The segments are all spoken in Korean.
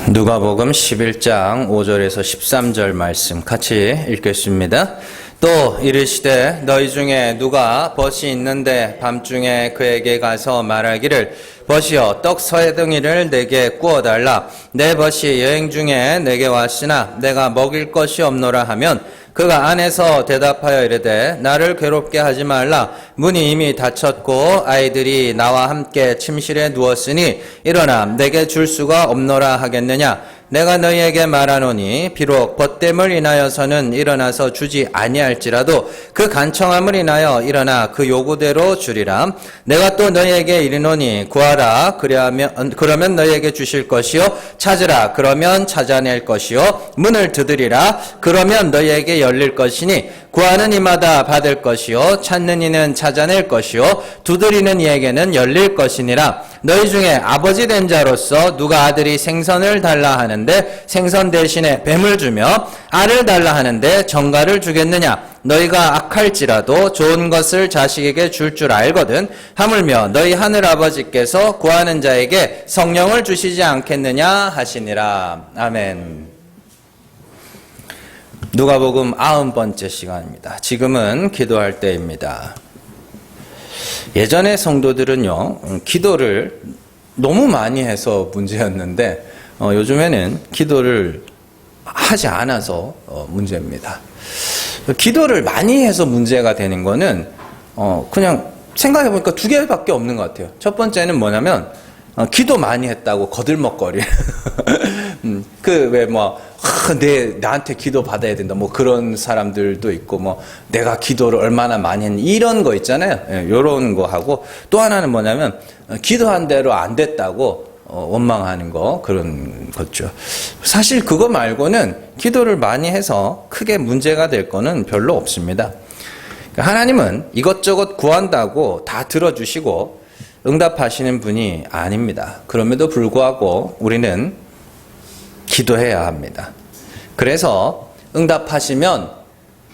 누가복음 11장 5절에서 13절 말씀 같이 읽겠습니다. 또 이르시되 너희 중에 누가 벗이 있는데 밤중에 그에게 가서 말하기를 벗이여 떡 서해덩이를 내게 구워달라. 내 벗이 여행 중에 내게 왔으나 내가 먹일 것이 없노라 하면 그가 안에서 대답하여 이르되 나를 괴롭게 하지 말라. 문이 이미 닫혔고 아이들이 나와 함께 침실에 누웠으니 일어나 내게 줄 수가 없노라 하겠느냐. 내가 너희에게 말하노니 비록 벗됨을 인하여서는 일어나서 주지 아니할지라도 그 간청함을 인하여 일어나 그 요구대로 주리라. 내가 또 너희에게 이르노니 구하라 그러면 너희에게 주실 것이요 찾으라 그러면 찾아낼 것이요 문을 두드리라 그러면 너희에게 열릴 것이니 구하는 이마다 받을 것이요 찾는 이는 찾아낼 것이요 두드리는 이에게는 열릴 것이니라. 너희 중에 아버지 된 자로서 누가 아들이 생선을 달라 하는데 생선 대신에 뱀을 주며 알을 달라 하는데 정갈을 주겠느냐. 너희가 악할지라도 좋은 것을 자식에게 줄 알거든. 하물며 너희 하늘아버지께서 구하는 자에게 성령을 주시지 않겠느냐 하시니라. 아멘. 누가복음 90번째 시간입니다. 지금은 기도할 때입니다. 예전의 성도들은요, 기도를 너무 많이 해서 문제였는데, 요즘에는 기도를 하지 않아서 문제입니다. 기도를 많이 해서 문제가 되는 거는, 그냥 생각해보니까 두 개밖에 없는 것 같아요. 첫 번째는 뭐냐면, 기도 많이 했다고 거들먹거리. 나한테 기도 받아야 된다. 뭐 그런 사람들도 있고, 내가 기도를 얼마나 많이 했니. 이런 거 있잖아요. 요런 거 하고, 또 하나는 뭐냐면, 기도한 대로 안 됐다고 원망하는 거, 그런 거죠. 사실 그거 말고는 기도를 많이 해서 크게 문제가 될 거는 별로 없습니다. 하나님은 이것저것 구한다고 다 들어주시고, 응답하시는 분이 아닙니다. 그럼에도 불구하고 우리는 기도해야 합니다. 그래서 응답하시면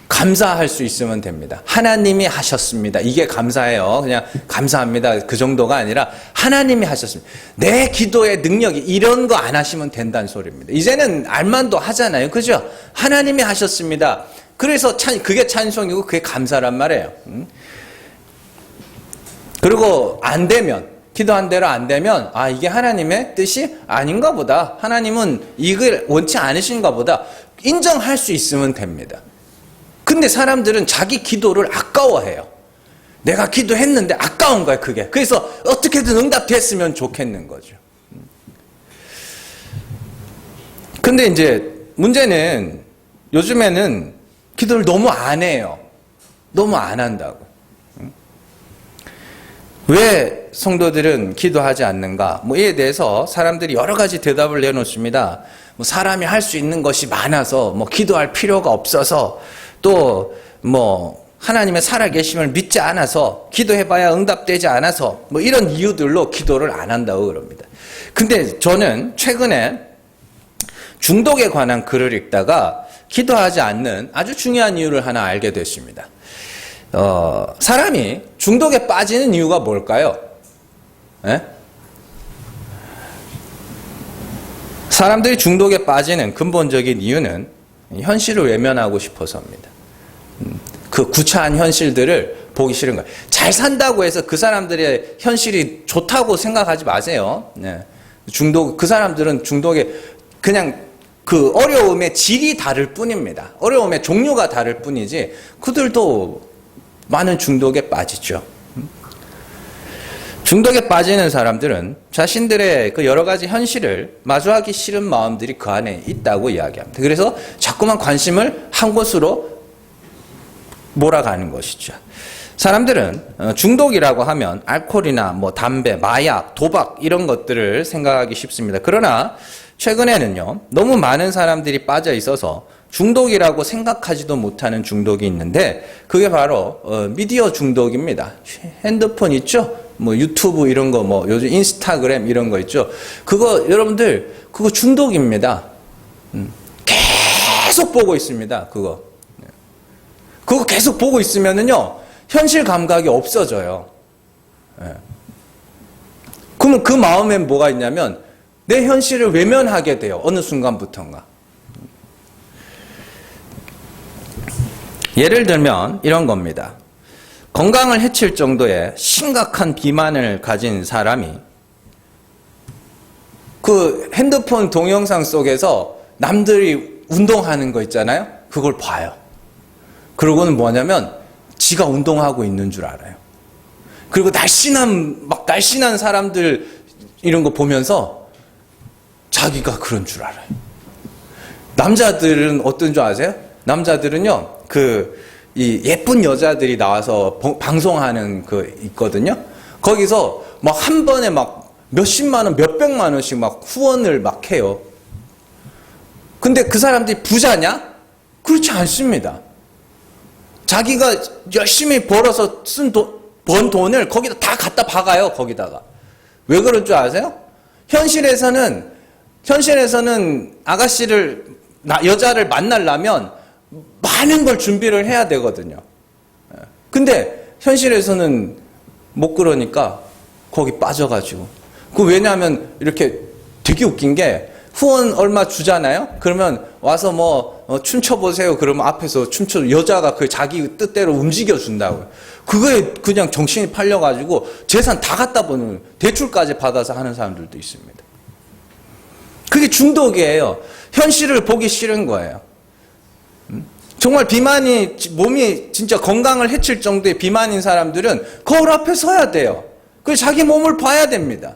감사할 수 있으면 됩니다. 하나님이 하셨습니다. 이게 감사해요. 그냥 감사합니다. 그 정도가 아니라 하나님이 하셨습니다. 내 기도의 능력이 이런 거 안 하시면 된다는 소리입니다. 이제는 알만도 하잖아요. 그죠? 하나님이 하셨습니다. 그래서 그게 찬송이고 그게 감사란 말이에요. 그리고 안 되면, 기도한 대로 안 되면, 이게 하나님의 뜻이 아닌가 보다. 하나님은 이걸 원치 않으신가 보다. 인정할 수 있으면 됩니다. 근데 사람들은 자기 기도를 아까워해요. 내가 기도했는데 아까운 거야, 그게. 그래서 어떻게든 응답됐으면 좋겠는 거죠. 근데 이제 문제는 요즘에는 기도를 너무 안 해요. 너무 안 한다고. 왜 성도들은 기도하지 않는가? 이에 대해서 사람들이 여러 가지 대답을 내놓습니다. 사람이 할 수 있는 것이 많아서, 기도할 필요가 없어서, 또, 하나님의 살아계심을 믿지 않아서, 기도해봐야 응답되지 않아서, 이런 이유들로 기도를 안 한다고 그럽니다. 근데 저는 최근에 중독에 관한 글을 읽다가 기도하지 않는 아주 중요한 이유를 하나 알게 됐습니다. 사람이 중독에 빠지는 이유가 뭘까요? 예? 사람들이 중독에 빠지는 근본적인 이유는 현실을 외면하고 싶어서입니다. 그 구차한 현실들을 보기 싫은 거예요. 잘 산다고 해서 그 사람들의 현실이 좋다고 생각하지 마세요. 그 사람들은 중독에 그냥 그 어려움의 질이 다를 뿐입니다. 어려움의 종류가 다를 뿐이지, 그들도 많은 중독에 빠지죠. 중독에 빠지는 사람들은 자신들의 그 여러 가지 현실을 마주하기 싫은 마음들이 그 안에 있다고 이야기합니다. 그래서 자꾸만 관심을 한 곳으로 몰아가는 것이죠. 사람들은 중독이라고 하면 알코올이나 담배, 마약, 도박 이런 것들을 생각하기 쉽습니다. 그러나 최근에는요, 너무 많은 사람들이 빠져 있어서 중독이라고 생각하지도 못하는 중독이 있는데, 그게 바로 미디어 중독입니다. 핸드폰 있죠? 유튜브 이런 거, 요즘 인스타그램 이런 거 있죠? 여러분들, 그거 중독입니다. 계속 보고 있습니다, 그거 계속 보고 있으면은요, 현실 감각이 없어져요. 그러면 그 마음에 뭐가 있냐면, 내 현실을 외면하게 돼요. 어느 순간부터인가. 예를 들면 이런 겁니다. 건강을 해칠 정도의 심각한 비만을 가진 사람이 그 핸드폰 동영상 속에서 남들이 운동하는 거 있잖아요. 그걸 봐요. 그러고는 뭐냐면 지가 운동하고 있는 줄 알아요. 그리고 날씬한 사람들 이런 거 보면서 자기가 그런 줄 알아요. 남자들은 어떤 줄 아세요? 남자들은요, 이 예쁜 여자들이 나와서 방송하는 그 있거든요. 거기서 막 한 번에 막 몇십만 원, 몇백만 원씩 막 후원을 막 해요. 근데 그 사람들이 부자냐? 그렇지 않습니다. 자기가 열심히 벌어서 번 돈을 거기다 다 갖다 박아요, 거기다가. 왜 그럴 줄 아세요? 현실에서는 여자를 만나려면 많은 걸 준비를 해야 되거든요. 근데 현실에서는 못 그러니까 거기 빠져가지고. 왜냐하면 이렇게 되게 웃긴 게 후원 얼마 주잖아요? 그러면 와서 춤춰보세요. 그러면 앞에서 여자가 그 자기 뜻대로 움직여준다고요. 그거에 그냥 정신이 팔려가지고 재산 다 갖다 버는, 대출까지 받아서 하는 사람들도 있습니다. 그게 중독이에요. 현실을 보기 싫은 거예요. 정말 몸이 진짜 건강을 해칠 정도의 비만인 사람들은 거울 앞에 서야 돼요. 그래서 자기 몸을 봐야 됩니다.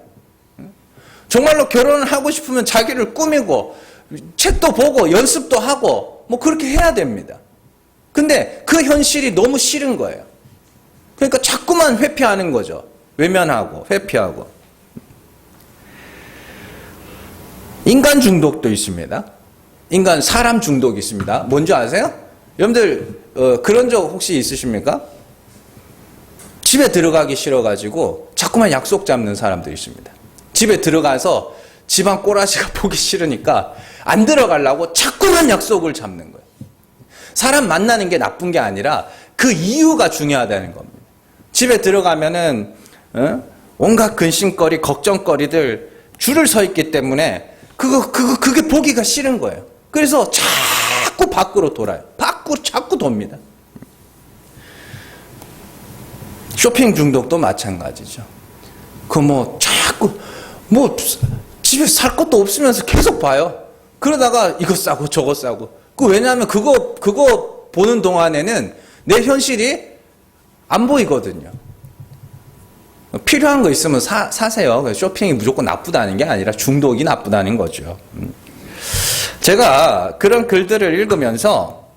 정말로 결혼을 하고 싶으면 자기를 꾸미고 책도 보고 연습도 하고 그렇게 해야 됩니다. 근데 그 현실이 너무 싫은 거예요. 그러니까 자꾸만 회피하는 거죠. 외면하고 회피하고. 인간 중독도 있습니다. 사람 중독이 있습니다. 뭔지 아세요? 여러분들 그런 적 혹시 있으십니까? 집에 들어가기 싫어가지고 자꾸만 약속 잡는 사람도 있습니다. 집에 들어가서 집안 꼬라지가 보기 싫으니까 안 들어가려고 자꾸만 약속을 잡는 거예요. 사람 만나는 게 나쁜 게 아니라 그 이유가 중요하다는 겁니다. 집에 들어가면은 온갖 근심거리, 걱정거리들 줄을 서 있기 때문에 그게 보기가 싫은 거예요. 그래서 자꾸 밖으로 돌아요. 밖으로 자꾸 돕니다. 쇼핑 중독도 마찬가지죠. 자꾸 집에 살 것도 없으면서 계속 봐요. 그러다가 이거 싸고 저거 싸고. 왜냐하면 그거 보는 동안에는 내 현실이 안 보이거든요. 필요한 거 있으면 사세요. 쇼핑이 무조건 나쁘다는 게 아니라 중독이 나쁘다는 거죠. 제가 그런 글들을 읽으면서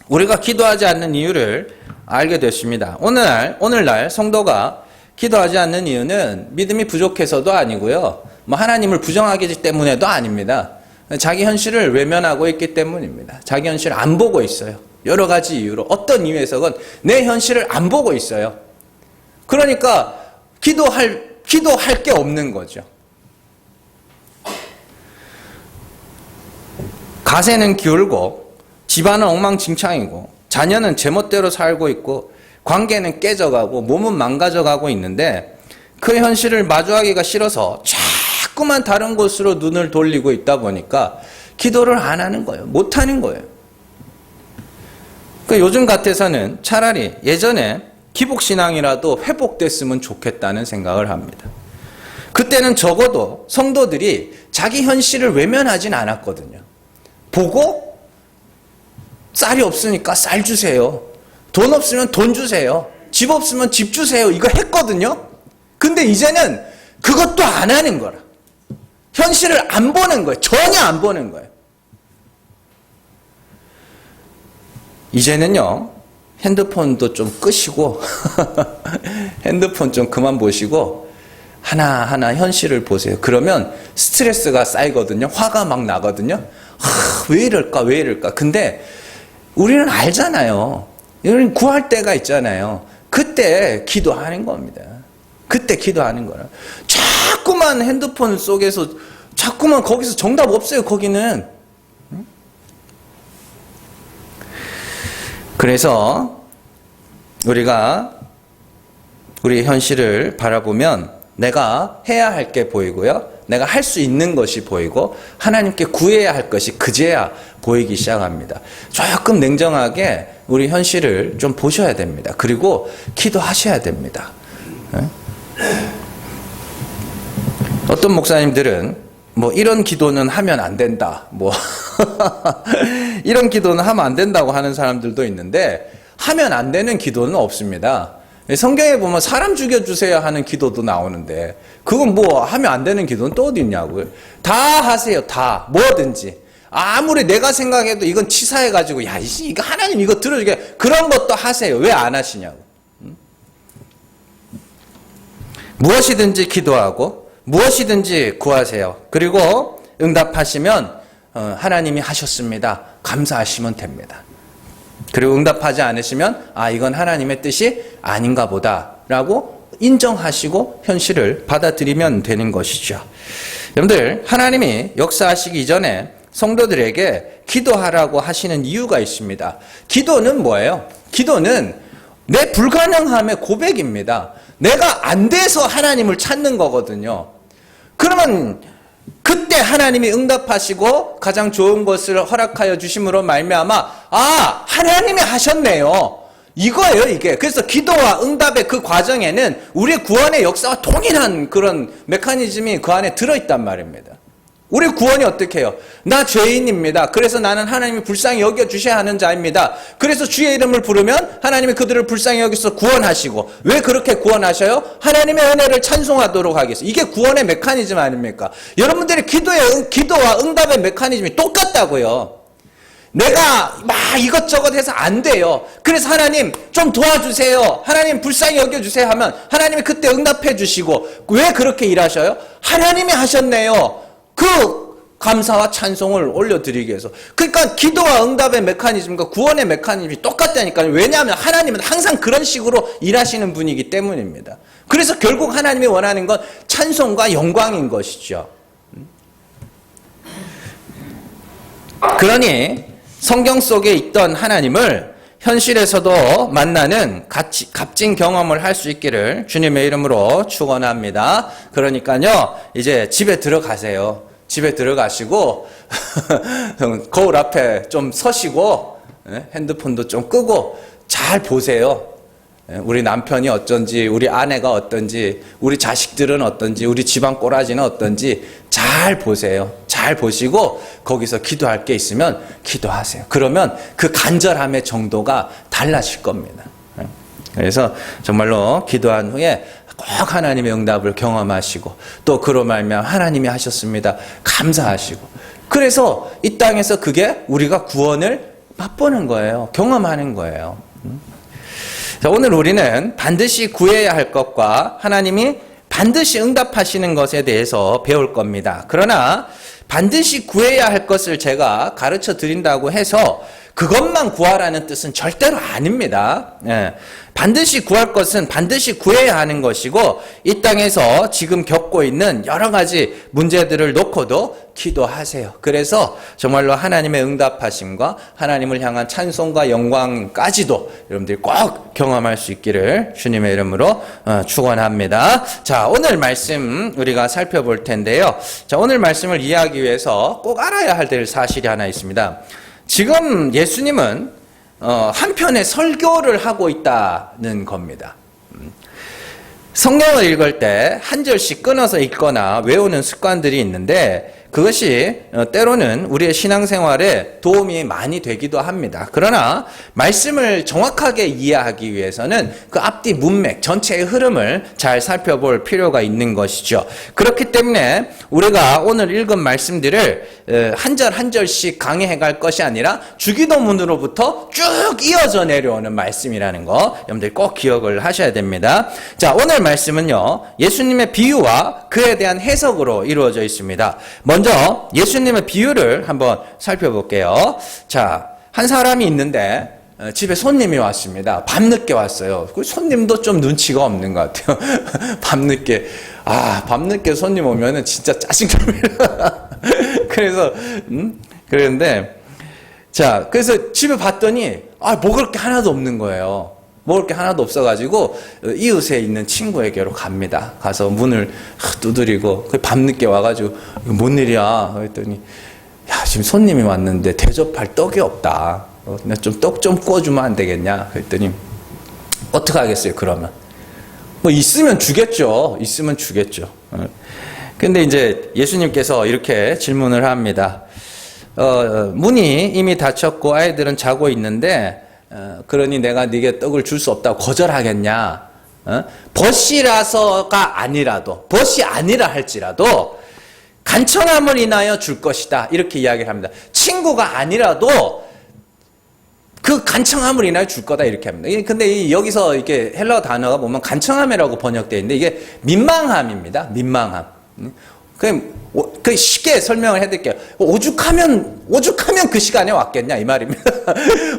우리가 기도하지 않는 이유를 알게 됐습니다. 오늘날 성도가 기도하지 않는 이유는 믿음이 부족해서도 아니고요. 하나님을 부정하기 때문에도 아닙니다. 자기 현실을 외면하고 있기 때문입니다. 자기 현실을 안 보고 있어요. 여러 가지 이유로. 어떤 이유에서건 내 현실을 안 보고 있어요. 그러니까 기도할 게 없는 거죠. 가세는 기울고 집안은 엉망진창이고 자녀는 제멋대로 살고 있고 관계는 깨져가고 몸은 망가져가고 있는데 그 현실을 마주하기가 싫어서 자꾸만 다른 곳으로 눈을 돌리고 있다 보니까 기도를 안 하는 거예요. 못 하는 거예요. 그러니까 요즘 같아서는 차라리 예전에 기복신앙이라도 회복됐으면 좋겠다는 생각을 합니다. 그때는 적어도 성도들이 자기 현실을 외면하진 않았거든요. 보고 쌀이 없으니까 쌀 주세요. 돈 없으면 돈 주세요. 집 없으면 집 주세요. 이거 했거든요. 근데 이제는 그것도 안 하는 거라. 현실을 안 보는 거예요. 전혀 안 보는 거예요. 이제는요, 핸드폰도 좀 끄시고 핸드폰 좀 그만 보시고 하나하나 현실을 보세요. 그러면 스트레스가 쌓이거든요. 화가 막 나거든요. 왜 이럴까? 근데 우리는 알잖아요. 우리는 구할 때가 있잖아요. 그때 기도하는 겁니다. 그때 기도하는 거라. 자꾸만 핸드폰 속에서 자꾸만 거기서 정답 없어요. 거기는. 그래서 우리가 우리 현실을 바라보면 내가 해야 할 게 보이고요. 내가 할 수 있는 것이 보이고 하나님께 구해야 할 것이 그제야 보이기 시작합니다. 조금 냉정하게 우리 현실을 좀 보셔야 됩니다. 그리고 기도하셔야 됩니다. 어떤 목사님들은 뭐 이런 기도는 하면 안 된다. 뭐 이런 기도는 하면 안 된다고 하는 사람들도 있는데 하면 안 되는 기도는 없습니다. 성경에 보면 사람 죽여주세요 하는 기도도 나오는데 그건 뭐 하면 안 되는 기도는 또 어디 있냐고요. 다 하세요. 다. 뭐든지. 아무리 내가 생각해도 이건 치사해가지고 야 이거 하나님 이거 들어주게 그런 것도 하세요. 왜 안 하시냐고. 무엇이든지 기도하고 무엇이든지 구하세요. 그리고 응답하시면 하나님이 하셨습니다. 감사하시면 됩니다. 그리고 응답하지 않으시면 이건 하나님의 뜻이 아닌가 보다라고 인정하시고 현실을 받아들이면 되는 것이죠. 여러분들 하나님이 역사하시기 전에 성도들에게 기도하라고 하시는 이유가 있습니다. 기도는 뭐예요? 기도는 내 불가능함의 고백입니다. 내가 안 돼서 하나님을 찾는 거거든요. 그러면 그때 하나님이 응답하시고 가장 좋은 것을 허락하여 주심으로 말미암아 하나님이 하셨네요. 이거예요 이게. 그래서 기도와 응답의 그 과정에는 우리 구원의 역사와 동일한 그런 메커니즘이 그 안에 들어있단 말입니다. 우리 구원이 어떻게 해요? 나 죄인입니다. 그래서 나는 하나님이 불쌍히 여겨주셔야 하는 자입니다. 그래서 주의 이름을 부르면 하나님이 그들을 불쌍히 여기서 구원하시고 왜 그렇게 구원하셔요? 하나님의 은혜를 찬송하도록 하겠어요. 이게 구원의 메커니즘 아닙니까? 여러분들의 기도와 응답의 메커니즘이 똑같다고요. 내가 막 이것저것 해서 안 돼요. 그래서 하나님 좀 도와주세요. 하나님 불쌍히 여겨주세요 하면 하나님이 그때 응답해 주시고 왜 그렇게 일하셔요? 하나님이 하셨네요. 그 감사와 찬송을 올려드리기 위해서. 그러니까 기도와 응답의 메커니즘과 구원의 메커니즘이 똑같다니까요. 왜냐하면 하나님은 항상 그런 식으로 일하시는 분이기 때문입니다. 그래서 결국 하나님이 원하는 건 찬송과 영광인 것이죠. 그러니 성경 속에 있던 하나님을 현실에서도 만나는 값진 경험을 할 수 있기를 주님의 이름으로 축원합니다. 그러니까요, 이제 집에 들어가세요. 집에 들어가시고 거울 앞에 좀 서시고 핸드폰도 좀 끄고 잘 보세요. 우리 남편이 어쩐지, 우리 아내가 어떤지, 우리 자식들은 어떤지, 우리 집안 꼬라지는 어떤지 잘 보세요. 잘 보시고 거기서 기도할 게 있으면 기도하세요. 그러면 그 간절함의 정도가 달라질 겁니다. 그래서 정말로 기도한 후에 꼭 하나님의 응답을 경험하시고 또 그로 말미암아 하나님이 하셨습니다. 감사하시고 그래서 이 땅에서 그게 우리가 구원을 맛보는 거예요. 경험하는 거예요. 자, 오늘 우리는 반드시 구해야 할 것과 하나님이 반드시 응답하시는 것에 대해서 배울 겁니다. 그러나 반드시 구해야 할 것을 제가 가르쳐 드린다고 해서 그것만 구하라는 뜻은 절대로 아닙니다. 반드시 구할 것은 반드시 구해야 하는 것이고 이 땅에서 지금 겪고 있는 여러 가지 문제들을 놓고도 기도하세요. 그래서 정말로 하나님의 응답하심과 하나님을 향한 찬송과 영광까지도 여러분들이 꼭 경험할 수 있기를 주님의 이름으로 축원합니다. 자, 오늘 말씀 우리가 살펴볼 텐데요. 자, 오늘 말씀을 이해하기 위해서 꼭 알아야 할 사실이 하나 있습니다. 지금 예수님은 한편의 설교를 하고 있다는 겁니다. 성경을 읽을 때 한 절씩 끊어서 읽거나 외우는 습관들이 있는데 그것이 때로는 우리의 신앙생활에 도움이 많이 되기도 합니다. 그러나 말씀을 정확하게 이해하기 위해서는 그 앞뒤 문맥 전체의 흐름을 잘 살펴볼 필요가 있는 것이죠. 그렇기 때문에 우리가 오늘 읽은 말씀들을 한 절 한 절씩 강의해 갈 것이 아니라 주기도문으로부터 쭉 이어져 내려오는 말씀이라는 거 여러분들 꼭 기억을 하셔야 됩니다. 자, 오늘 말씀은요, 예수님의 비유와 그에 대한 해석으로 이루어져 있습니다. 먼저 예수님의 비유를 한번 살펴볼게요. 자, 한 사람이 있는데 집에 손님이 왔습니다. 밤늦게 왔어요. 그 손님도 좀 눈치가 없는 것 같아요. 밤늦게 손님 오면은 진짜 짜증납니다. 그래서 그런데 자, 그래서 집에 봤더니 뭐 그렇게 하나도 없는 거예요. 먹을 게 하나도 없어가지고 이웃에 있는 친구에게로 갑니다. 가서 문을 두드리고 밤늦게 와가지고 뭔 일이야? 그랬더니 야, 지금 손님이 왔는데 대접할 떡이 없다. 나 좀 떡 좀 구워주면 안 되겠냐? 그랬더니 어떻게 하겠어요? 그러면 뭐 있으면 주겠죠. 있으면 주겠죠. 근데 이제 예수님께서 이렇게 질문을 합니다. 문이 이미 닫혔고 아이들은 자고 있는데 그러니 내가 네게 떡을 줄 수 없다고 거절하겠냐? 벗이라서가 아니라도, 벗이 아니라 할지라도 간청함을 인하여 줄 것이다. 이렇게 이야기를 합니다. 친구가 아니라도 그 간청함을 인하여 줄 거다. 이렇게 합니다. 근데 여기서 이렇게 헬라어 단어가 보면 간청함이라고 번역되어 있는데 이게 민망함입니다. 민망함. 그 쉽게 설명을 해드릴게요. 오죽하면 그 시간에 왔겠냐 이 말입니다.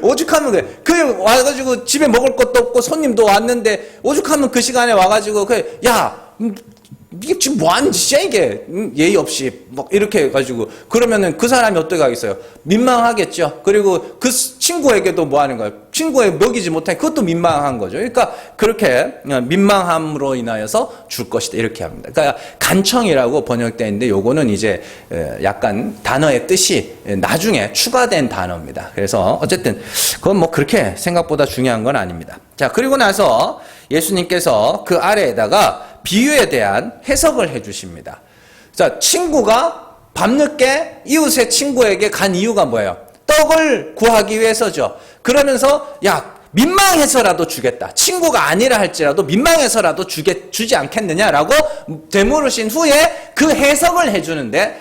오죽하면 그 와가지고 집에 먹을 것도 없고 손님도 왔는데 오죽하면 그 시간에 와가지고 야 이게 지금 뭐 하는 짓이야 이게 예의 없이 막 이렇게 해가지고 그러면은 그 사람이 어떻게 하겠어요? 민망하겠죠. 그리고 그 친구에게도 뭐 하는 거예요? 친구에 먹이지 못하니 그것도 민망한 거죠. 그러니까 그렇게 민망함으로 인하여서 줄 것이다 이렇게 합니다. 그러니까 간청이라고 번역되어 있는데 요거는 이제 약간 단어의 뜻이 나중에 추가된 단어입니다. 그래서 어쨌든 그건 뭐 그렇게 생각보다 중요한 건 아닙니다. 자, 그리고 나서 예수님께서 그 아래에다가 비유에 대한 해석을 해주십니다. 자, 친구가 밤늦게 이웃의 친구에게 간 이유가 뭐예요? 떡을 구하기 위해서죠. 그러면서 야 민망해서라도 주겠다. 친구가 아니라 할지라도 민망해서라도 주지 않겠느냐라고 되물으신 후에 그 해석을 해주는데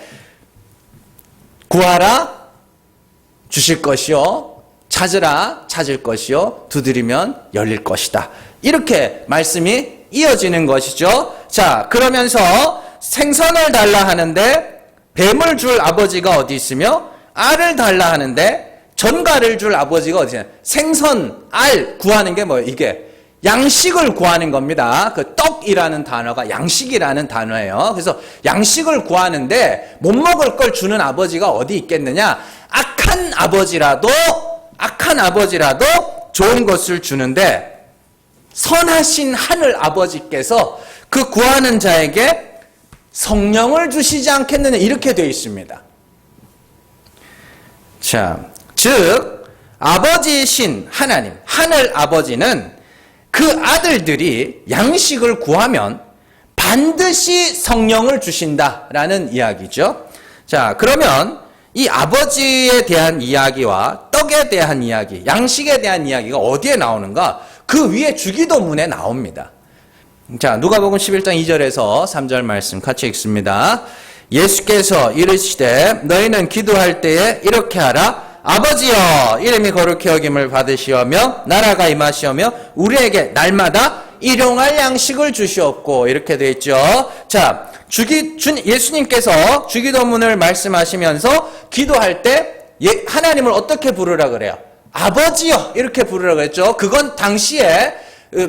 구하라 주실 것이요 찾으라 찾을 것이요 두드리면 열릴 것이다. 이렇게 말씀이 이어지는 것이죠. 자, 그러면서 생선을 달라 하는데 뱀을 줄 아버지가 어디 있으며 알을 달라 하는데 전갈을 줄 아버지가 어디 있냐. 생선, 알 구하는 게 뭐예요? 이게 양식을 구하는 겁니다. 그 떡이라는 단어가 양식이라는 단어예요. 그래서 양식을 구하는데 못 먹을 걸 주는 아버지가 어디 있겠느냐. 악한 아버지라도 좋은 것을 주는데 선하신 하늘 아버지께서 그 구하는 자에게 성령을 주시지 않겠느냐 이렇게 되어 있습니다. 자, 즉 아버지이신 하나님, 하늘 아버지는 그 아들들이 양식을 구하면 반드시 성령을 주신다라는 이야기죠. 자, 그러면 이 아버지에 대한 이야기와 떡에 대한 이야기, 양식에 대한 이야기가 어디에 나오는가? 그 위에 주기도문에 나옵니다. 자, 누가복음 11장 2절에서 3절 말씀 같이 읽습니다. 예수께서 이르시되 너희는 기도할 때에 이렇게 하라. 아버지여 이름이 거룩히 여김을 받으시오며 나라가 임하시오며 우리에게 날마다 일용할 양식을 주시옵고 이렇게 되어 있죠. 자, 예수님께서 주기도문을 말씀하시면서 기도할 때 하나님을 어떻게 부르라 그래요? 아버지요 이렇게 부르라 그랬죠. 그건 당시에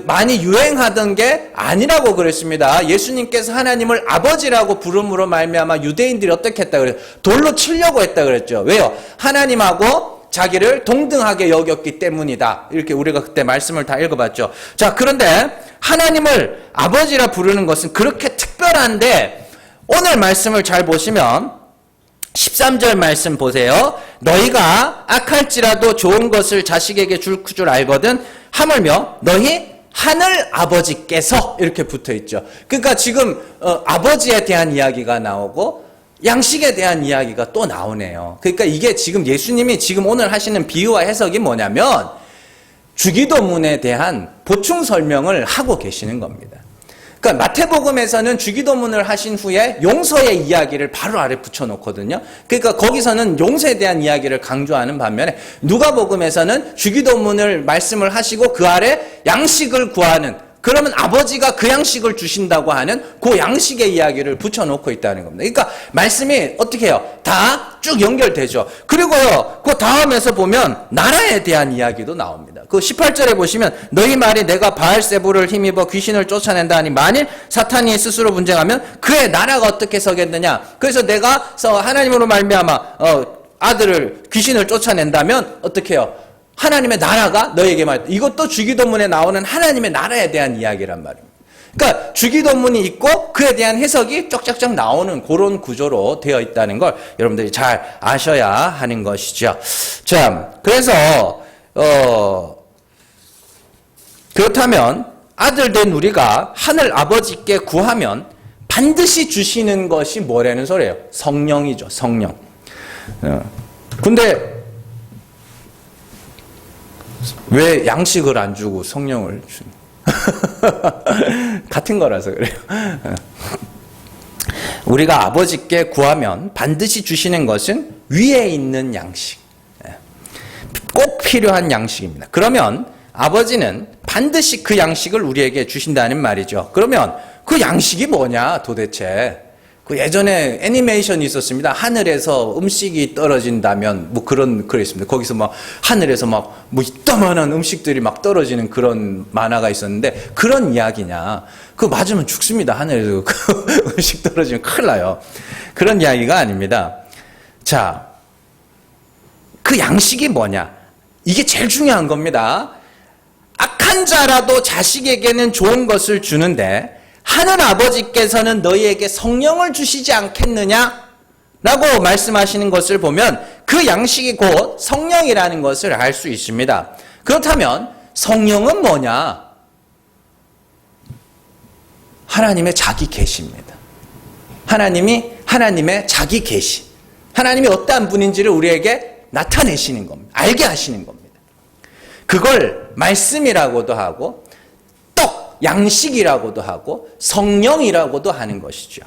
많이 유행하던 게 아니라고 그랬습니다. 예수님께서 하나님을 아버지라고 부름으로 말미암아 유대인들이 어떻게 했다 그래요? 돌로 치려고 했다 그랬죠. 왜요? 하나님하고 자기를 동등하게 여겼기 때문이다. 이렇게 우리가 그때 말씀을 다 읽어봤죠. 자, 그런데 하나님을 아버지라 부르는 것은 그렇게 특별한데 오늘 말씀을 잘 보시면 13절 말씀 보세요. 너희가 악할지라도 좋은 것을 자식에게 줄 줄 알거든 하물며 너희 하늘 아버지께서 이렇게 붙어 있죠. 그러니까 지금 아버지에 대한 이야기가 나오고 양식에 대한 이야기가 또 나오네요. 그러니까 이게 지금 예수님이 지금 오늘 하시는 비유와 해석이 뭐냐면 주기도문에 대한 보충 설명을 하고 계시는 겁니다. 그러니까 마태복음에서는 주기도문을 하신 후에 용서의 이야기를 바로 아래 붙여놓거든요. 그러니까 거기서는 용서에 대한 이야기를 강조하는 반면에 누가복음에서는 주기도문을 말씀을 하시고 그 아래 양식을 구하는 그러면 아버지가 그 양식을 주신다고 하는 그 양식의 이야기를 붙여놓고 있다는 겁니다. 그러니까 말씀이 어떻게 해요? 다 쭉 연결되죠. 그리고요, 그 다음에서 보면 나라에 대한 이야기도 나옵니다. 그 18절에 보시면 너희 말이 내가 바알세부를 힘입어 귀신을 쫓아낸다 하니 만일 사탄이 스스로 분쟁하면 그의 나라가 어떻게 서겠느냐. 그래서 내가 하나님으로 말미암아 아들을 귀신을 쫓아낸다면 어떻게 해요? 하나님의 나라가 너에게 말. 이것도 주기도문에 나오는 하나님의 나라에 대한 이야기란 말입니다. 그러니까 주기도문이 있고 그에 대한 해석이 쫙쫙쫙 나오는 그런 구조로 되어 있다는 걸 여러분들이 잘 아셔야 하는 것이죠. 자, 그래서 그렇다면 아들 된 우리가 하늘 아버지께 구하면 반드시 주시는 것이 뭐라는 소리예요? 성령이죠. 성령. 근데 왜 양식을 안 주고 성령을 주는? 같은 거라서 그래요. 우리가 아버지께 구하면 반드시 주시는 것은 위에 있는 양식. 꼭 필요한 양식입니다. 그러면 아버지는 반드시 그 양식을 우리에게 주신다는 말이죠. 그러면 그 양식이 뭐냐 도대체. 그 예전에 애니메이션이 있었습니다. 하늘에서 음식이 떨어진다면 뭐 그랬습니다. 거기서 막 하늘에서 막 뭐 이따만한 음식들이 막 떨어지는 그런 만화가 있었는데 그런 이야기냐. 그거 맞으면 죽습니다. 하늘에서 그 음식 떨어지면 큰일 나요. 그런 이야기가 아닙니다. 자, 그 양식이 뭐냐. 이게 제일 중요한 겁니다. 악한 자라도 자식에게는 좋은 것을 주는데 하늘 아버지께서는 너희에게 성령을 주시지 않겠느냐? 라고 말씀하시는 것을 보면 그 양식이 곧 성령이라는 것을 알 수 있습니다. 그렇다면 성령은 뭐냐? 하나님의 자기 계시입니다. 하나님의 자기 계시. 하나님이 어떠한 분인지를 우리에게 나타내시는 겁니다. 알게 하시는 겁니다. 그걸 말씀이라고도 하고 양식이라고도 하고 성령이라고도 하는 것이죠.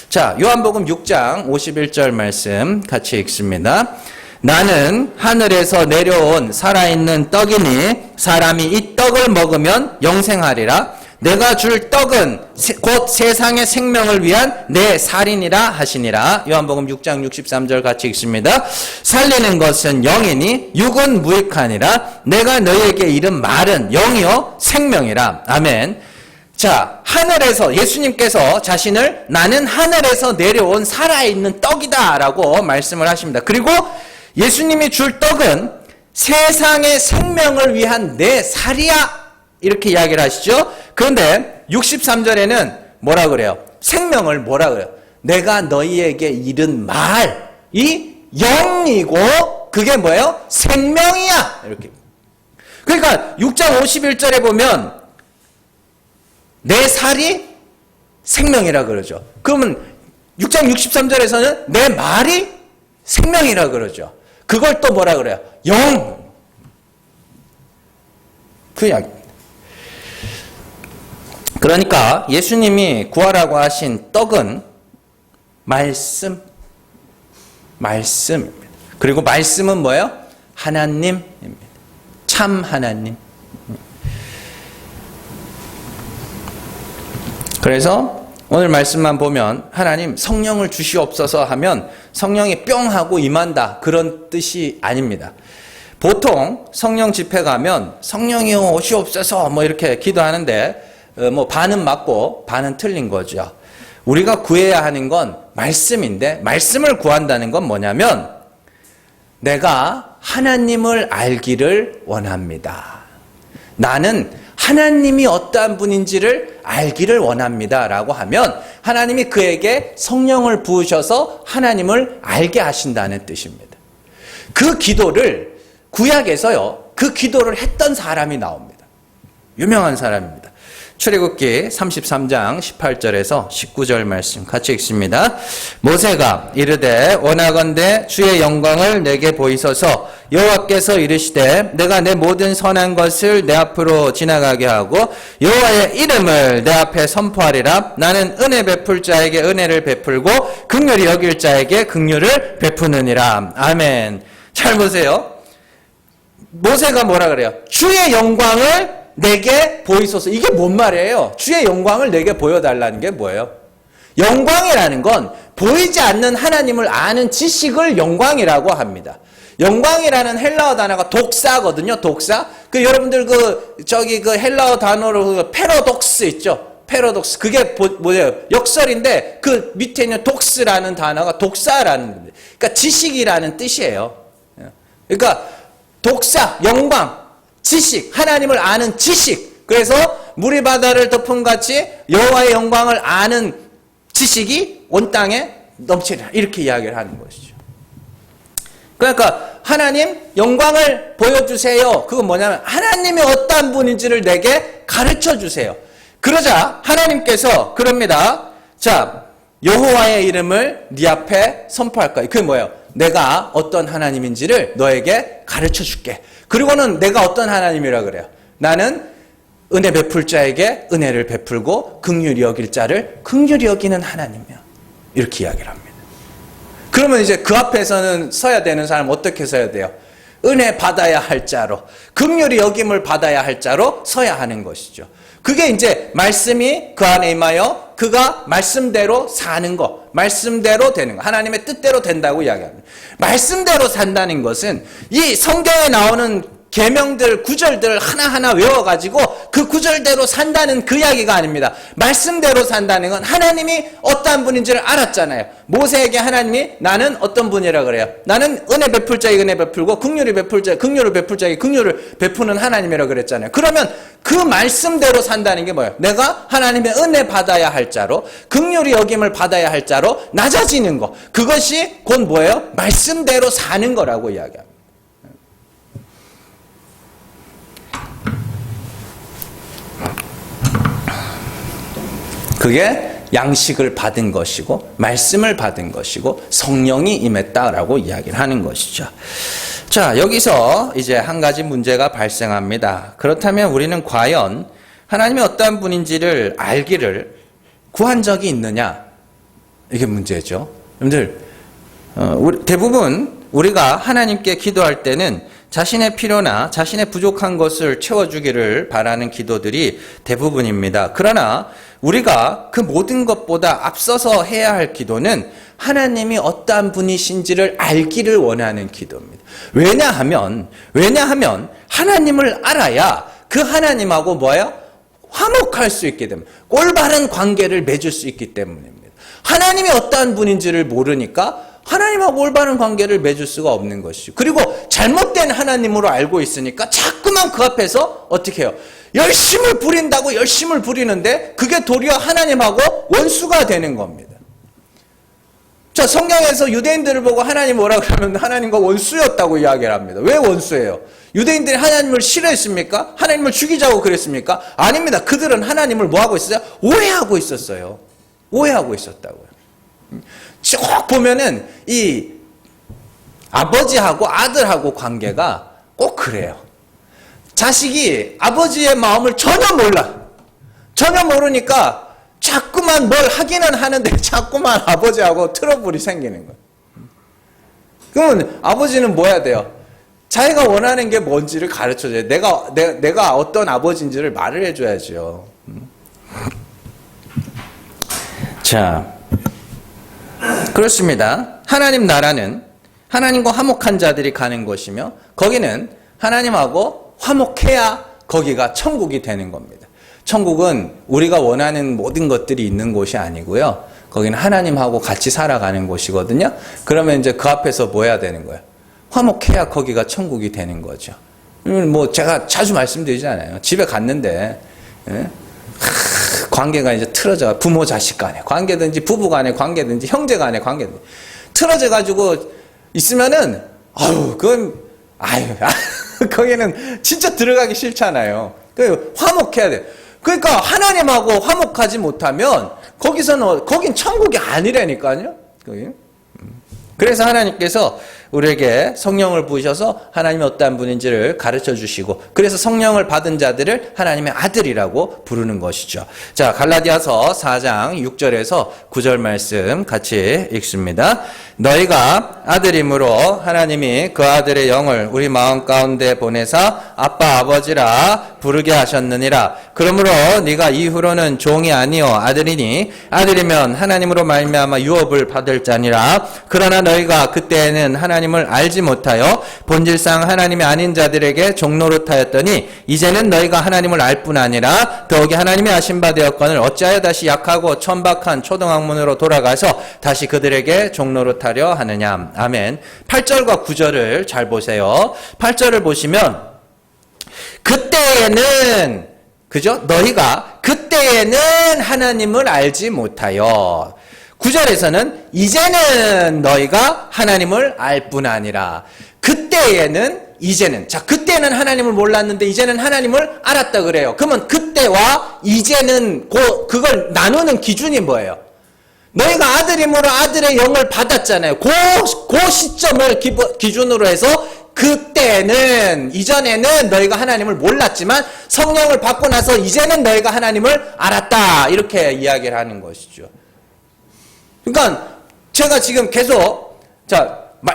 자, 요한복음 6장 51절 말씀 같이 읽습니다. 나는 하늘에서 내려온 살아있는 떡이니 사람이 이 떡을 먹으면 영생하리라. 내가 줄 떡은 곧 세상의 생명을 위한 내 살이니라 하시니라. 요한복음 6장 63절 같이 읽습니다. 살리는 것은 영이니 육은 무익하니라. 내가 너희에게 이른 말은 영이요 생명이라. 아멘. 자, 하늘에서 예수님께서 자신을 나는 하늘에서 내려온 살아있는 떡이다 라고 말씀을 하십니다. 그리고 예수님이 줄 떡은 세상의 생명을 위한 내 살이야 이렇게 이야기를 하시죠. 그런데 63절에는 뭐라 그래요? 생명을 뭐라 그래요? 내가 너희에게 이른 말이 영이고 그게 뭐예요? 생명이야. 이렇게. 그러니까 6장 51절에 보면 내 살이 생명이라 그러죠. 그러면 6장 63절에서는 내 말이 생명이라 그러죠. 그걸 또 뭐라 그래요? 영. 그 이야기. 그러니까 예수님이 구하라고 하신 떡은 말씀입니다. 그리고 말씀은 뭐예요? 하나님입니다. 참 하나님. 그래서 오늘 말씀만 보면 하나님 성령을 주시옵소서 하면 성령이 뿅 하고 임한다 그런 뜻이 아닙니다. 보통 성령 집회 가면 성령이요 오시옵소서 뭐 이렇게 기도하는데 뭐 반은 맞고 반은 틀린 거죠. 우리가 구해야 하는 건 말씀인데 말씀을 구한다는 건 뭐냐면 내가 하나님을 알기를 원합니다. 나는 하나님이 어떠한 분인지를 알기를 원합니다 라고 하면 하나님이 그에게 성령을 부으셔서 하나님을 알게 하신다는 뜻입니다. 그 기도를 구약에서요 그 기도를 했던 사람이 나옵니다. 유명한 사람입니다. 출애굽기 33장 18절에서 19절 말씀 같이 읽습니다. 모세가 이르되 원하건대 주의 영광을 내게 보이소서. 여호와께서 이르시되 내가 내 모든 선한 것을 내 앞으로 지나가게 하고 여호와의 이름을 내 앞에 선포하리라. 나는 은혜 베풀 자에게 은혜를 베풀고 긍휼히 여길 자에게 긍휼을 베푸느니라. 아멘. 잘 보세요. 모세가 뭐라 그래요? 주의 영광을 내게 보이소서. 이게 뭔 말이에요? 주의 영광을 내게 보여달라는 게 뭐예요? 영광이라는 건 보이지 않는 하나님을 아는 지식을 영광이라고 합니다. 영광이라는 헬라어 단어가 독사거든요. 독사. 그 여러분들 그 헬라어 단어로 패러독스 있죠. 패러독스. 그게 뭐예요? 역설인데 그 밑에 있는 독스라는 단어가 독사라는 겁니다. 그러니까 지식이라는 뜻이에요. 그러니까 독사, 영광, 지식, 하나님을 아는 지식. 그래서 물이 바다를 덮은 같이 여호와의 영광을 아는 지식이 온 땅에 넘치리라. 이렇게 이야기를 하는 것이죠. 그러니까 하나님 영광을 보여주세요. 그건 뭐냐면 하나님이 어떠한 분인지를 내게 가르쳐 주세요. 그러자 하나님께서 그럽니다. 자, 여호와의 이름을 네 앞에 선포할 거야. 그게 뭐예요? 내가 어떤 하나님인지를 너에게 가르쳐 줄게. 그리고는 내가 어떤 하나님이라 그래요? 나는 은혜 베풀 자에게 은혜를 베풀고 긍휼히 여길 자를 긍휼히 여기는 하나님이야. 이렇게 이야기를 합니다. 그러면 이제 그 앞에서는 서야 되는 사람 어떻게 서야 돼요? 은혜 받아야 할 자로, 긍휼히 여김을 받아야 할 자로 서야 하는 것이죠. 그게 이제 말씀이 그 안에 임하여 그가 말씀대로 사는 거, 말씀대로 되는 거, 하나님의 뜻대로 된다고 이야기합니다. 말씀대로 산다는 것은 이 성경에 나오는 계명들, 구절들을 하나하나 외워가지고 그 구절대로 산다는 그 이야기가 아닙니다. 말씀대로 산다는 건 하나님이 어떠한 분인지를 알았잖아요. 모세에게 하나님이 나는 어떤 분이라 그래요? 나는 은혜 베풀 자에게 은혜 베풀고 긍휼히 베풀 자, 긍휼을 베풀 자에게 긍휼을 베푸는 하나님이라 그랬잖아요. 그러면 그 말씀대로 산다는 게 뭐예요? 내가 하나님의 은혜 받아야 할 자로, 긍휼히 여김을 받아야 할 자로 낮아지는 거. 그것이 곧 뭐예요? 말씀대로 사는 거라고 이야기합니다. 그게 양식을 받은 것이고 말씀을 받은 것이고 성령이 임했다라고 이야기를 하는 것이죠. 자, 여기서 이제 한 가지 문제가 발생합니다. 그렇다면 우리는 과연 하나님이 어떠한 분인지를 알기를 구한 적이 있느냐? 이게 문제죠. 여러분들, 대부분 우리가 하나님께 기도할 때는 자신의 필요나 자신의 부족한 것을 채워주기를 바라는 기도들이 대부분입니다. 그러나 우리가 그 모든 것보다 앞서서 해야 할 기도는 하나님이 어떠한 분이신지를 알기를 원하는 기도입니다. 왜냐하면 하나님을 알아야 그 하나님하고 뭐예요? 화목할 수 있게 됩니다. 올바른 관계를 맺을 수 있기 때문입니다. 하나님이 어떠한 분인지를 모르니까 하나님하고 올바른 관계를 맺을 수가 없는 것이죠. 그리고 잘못된 하나님으로 알고 있으니까 자꾸만 그 앞에서 어떻게 해요? 열심을 부린다고 열심을 부리는데 그게 도리어 하나님하고 원수가 되는 겁니다. 자, 성경에서 유대인들을 보고 하나님 뭐라 그러면 하나님과 원수였다고 이야기를 합니다. 왜 원수예요? 유대인들이 하나님을 싫어했습니까? 하나님을 죽이자고 그랬습니까? 아닙니다. 그들은 하나님을 뭐하고 있었어요? 오해하고 있었어요. 오해하고 있었다고요. 쭉 보면은 이 아버지하고 아들하고 관계가 꼭 그래요. 자식이 아버지의 마음을 전혀 몰라. 전혀 모르니까 자꾸만 뭘 하기는 하는데 자꾸만 아버지하고 트러블이 생기는 거예요. 그러면 아버지는 뭐 해야 돼요? 자기가 원하는 게 뭔지를 가르쳐줘야 돼요. 내가 어떤 아버지인지를 말을 해줘야죠. 자, 그렇습니다. 하나님 나라는 하나님과 화목한 자들이 가는 것이며 거기는 하나님하고 화목해야 거기가 천국이 되는 겁니다. 천국은 우리가 원하는 모든 것들이 있는 곳이 아니고요. 거기는 하나님하고 같이 살아가는 곳이거든요. 그러면 이제 그 앞에서 뭐 해야 되는 거예요? 화목해야 거기가 천국이 되는 거죠. 뭐 제가 자주 말씀드리잖아요. 집에 갔는데 관계가 이제 틀어져. 부모 자식 간에 관계든지 부부 간에 관계든지 형제 간에 관계든지 틀어져 가지고 있으면은 거기는 진짜 들어가기 싫잖아요. 화목해야 돼. 그러니까 하나님하고 화목하지 못하면 거긴 천국이 아니라니까요. 그래서 하나님께서 우리에게 성령을 부으셔서 하나님이 어떠한 분인지를 가르쳐 주시고 그래서 성령을 받은 자들을 하나님의 아들이라고 부르는 것이죠. 자, 갈라디아서 4장 6절에서 9절 말씀 같이 읽습니다. 너희가 아들임으로 하나님이 그 아들의 영을 우리 마음 가운데 보내사 아빠 아버지라 부르게 하셨느니라. 그러므로 네가 이후로는 종이 아니요 아들이니 아들이면 하나님으로 말미암아 유업을 받을 자니라. 그러나 너희가 그때에는 하나님을 알지 못하여 본질상 하나님이 아닌 자들에게 종노릇하였더니 이제는 너희가 하나님을 알 뿐 아니라 더욱이 하나님의 아신 바 되었거늘 어찌하여 다시 약하고 천박한 초등학문으로 돌아가서 다시 그들에게 종노릇하려 하느냐. 아멘. 8절과 9절을 잘 보세요. 8절을 보시면 그때에는 그죠? 너희가 그때에는 하나님을 알지 못하여 9절에서는 이제는 너희가 하나님을 알 뿐 아니라 그때에는 이제는 자 그때는 하나님을 몰랐는데 이제는 하나님을 알았다 그래요. 그러면 그때와 이제는 그걸 나누는 기준이 뭐예요? 너희가 아들임으로 아들의 영을 받았잖아요. 그 시점을 기준으로 해서 그때는 이전에는 너희가 하나님을 몰랐지만 성령을 받고 나서 이제는 너희가 하나님을 알았다 이렇게 이야기를 하는 것이죠. 그러니까 제가 지금 계속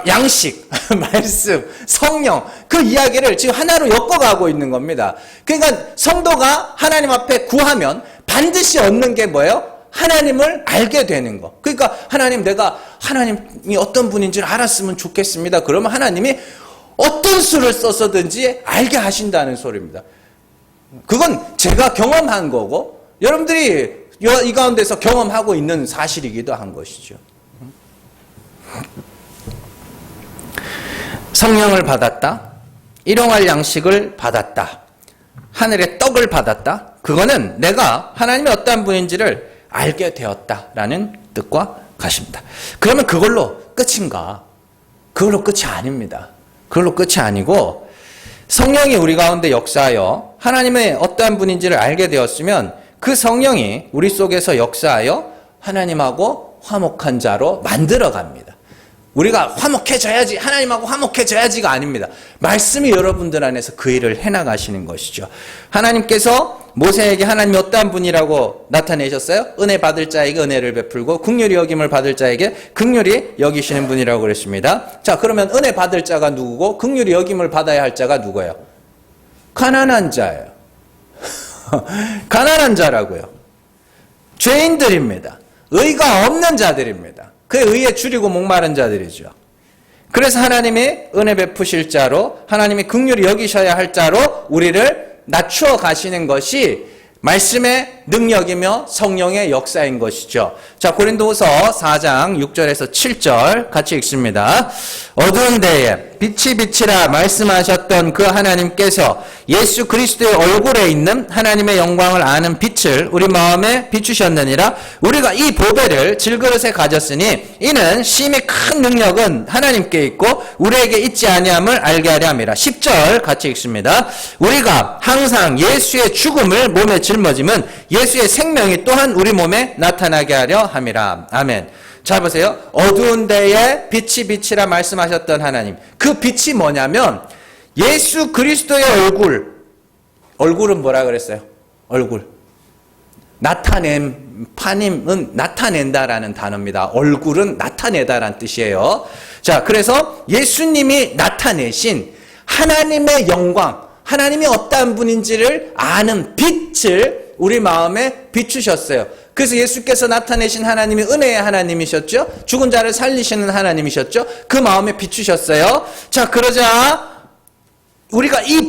양식, 말씀, 성령 그 이야기를 지금 하나로 엮어가고 있는 겁니다. 그러니까 성도가 하나님 앞에 구하면 반드시 얻는 게 뭐예요? 하나님을 알게 되는 거. 그러니까 내가 하나님이 어떤 분인지를 알았으면 좋겠습니다. 그러면 하나님이 어떤 수를 써서든지 알게 하신다는 소리입니다. 그건 제가 경험한 거고 여러분들이 이 가운데서 경험하고 있는 사실이기도 한 것이죠. 성령을 받았다. 일용할 양식을 받았다. 하늘의 떡을 받았다. 그거는 내가 하나님이 어떠한 분인지를 알게 되었다라는 뜻과 같습니다. 그러면 그걸로 끝인가? 그걸로 끝이 아닙니다. 그걸로 끝이 아니고 성령이 우리 가운데 역사하여 하나님의 어떠한 분인지를 알게 되었으면 그 성령이 우리 속에서 역사하여 하나님하고 화목한 자로 만들어갑니다. 우리가 화목해져야지 하나님하고 화목해져야지가 아닙니다. 말씀이 여러분들 안에서 그 일을 해나가시는 것이죠. 하나님께서 모세에게 하나님이 어떠한 분이라고 나타내셨어요? 은혜 받을 자에게 은혜를 베풀고 긍휼히 여김을 받을 자에게 긍휼히 여기시는 분이라고 그랬습니다. 자, 그러면 은혜 받을 자가 누구고 긍휼히 여김을 받아야 할 자가 누구예요? 가난한 자예요. 가난한 자라고요. 죄인들입니다. 의가 없는 자들입니다. 그의 의에 줄이고 목마른 자들이죠. 그래서 하나님이 은혜 베푸실 자로 하나님이 긍휼히 여기셔야 할 자로 우리를 낮추어 가시는 것이 말씀의 능력이며 성령의 역사인 것이죠. 자, 고린도후서 4장 6절에서 7절 같이 읽습니다. 어두운 데에 빛이 빛이라 말씀하셨던 그 하나님께서 예수 그리스도의 얼굴에 있는 하나님의 영광을 아는 빛을 우리 마음에 비추셨느니라. 우리가 이 보배를 질그릇에 가졌으니 이는 심히 큰 능력은 하나님께 있고 우리에게 있지 아니함을 알게 하려 함이라. 10절 같이 읽습니다. 우리가 항상 예수의 죽음을 몸에 짊어짐은 예수의 생명이 또한 우리 몸에 나타나게 하려 함이라. 아멘. 자, 보세요. 어두운 데에 빛이 빛이라 말씀하셨던 하나님. 그 빛이 뭐냐면 예수 그리스도의 얼굴은 뭐라 그랬어요? 얼굴. 파님은 나타낸다라는 단어입니다. 얼굴은 나타내다라는 뜻이에요. 자, 그래서 예수님이 나타내신 하나님의 영광, 하나님이 어떠한 분인지를 아는 빛을 우리 마음에 비추셨어요. 그래서 예수께서 나타내신 하나님이 은혜의 하나님이셨죠. 죽은 자를 살리시는 하나님이셨죠. 그 마음에 비추셨어요. 자, 그러자 우리가 이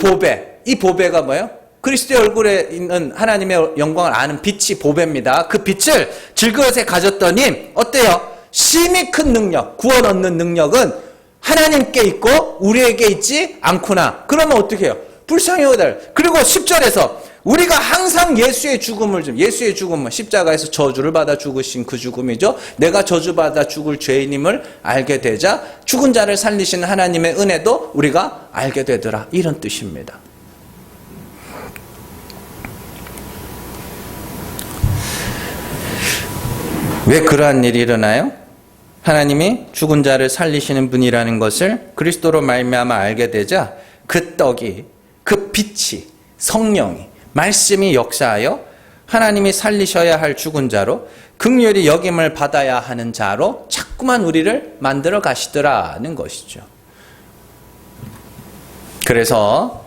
보배가 뭐예요? 그리스도의 얼굴에 있는 하나님의 영광을 아는 빛이 보배입니다. 그 빛을 질그릇에 가졌더니 어때요? 심히 큰 능력, 구원 얻는 능력은 하나님께 있고 우리에게 있지 않구나. 그러면 어떻게 해요? 불쌍히 여기다. 그리고 10절에서 우리가 항상 예수의 죽음은 십자가에서 저주를 받아 죽으신 그 죽음이죠. 내가 저주받아 죽을 죄인임을 알게 되자 죽은 자를 살리시는 하나님의 은혜도 우리가 알게 되더라. 이런 뜻입니다. 왜 그러한 일이 일어나요? 하나님이 죽은 자를 살리시는 분이라는 것을 그리스도로 말미암아 알게 되자 그 떡이, 그 빛이, 성령이, 말씀이 역사하여 하나님이 살리셔야 할 죽은 자로 긍휼히 여김을 받아야 하는 자로 자꾸만 우리를 만들어 가시더라는 것이죠. 그래서